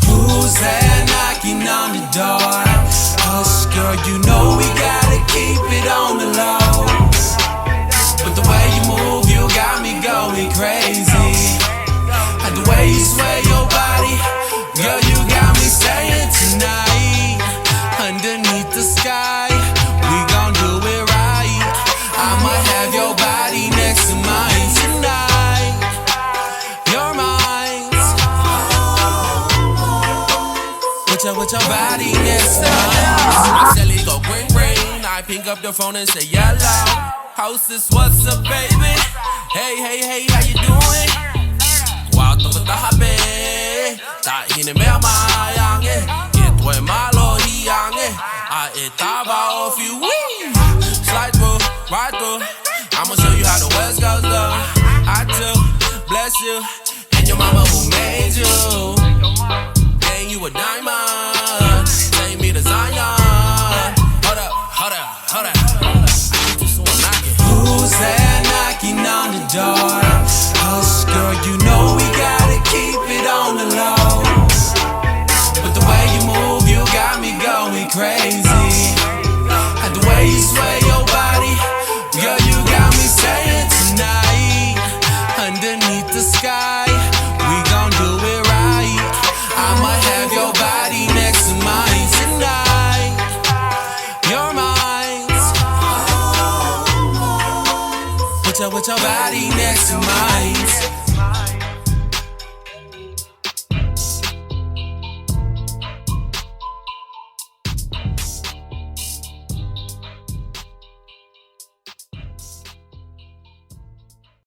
Who's there knocking on the door? Hush, girl, you know we gotta keep it on the low. But the way you move, you got me going crazy. And the way you sway your body, girl, you got me saying tonight, underneath the sky, we gon' do it right. I'ma have your body next to mine tonight. You're mine. With your body next to mine. I Sally go ring ring, I pick up the phone and say yellow. Hostess, what's up, baby? Hey, hey, hey, how you doing? Kwarto ko tahabi, tahinin mo mayange. Ito ay malohiyange, itaba of you. Slide through, ride through. I'ma show you how the West Coast love. I too, bless you, and your mama who made you. Dang, you a diamond, take me to Zion. Hold up, hold up, hold up. Who's there knocking on the door? Hush, girl, you know we gotta keep it on the low. But the way you move, you got me going crazy. And the way you sway your body, girl, you got me saying tonight, underneath the sky, we gon' do it right. I'ma have your body next to mine tonight. You're mine. With your body next to mine.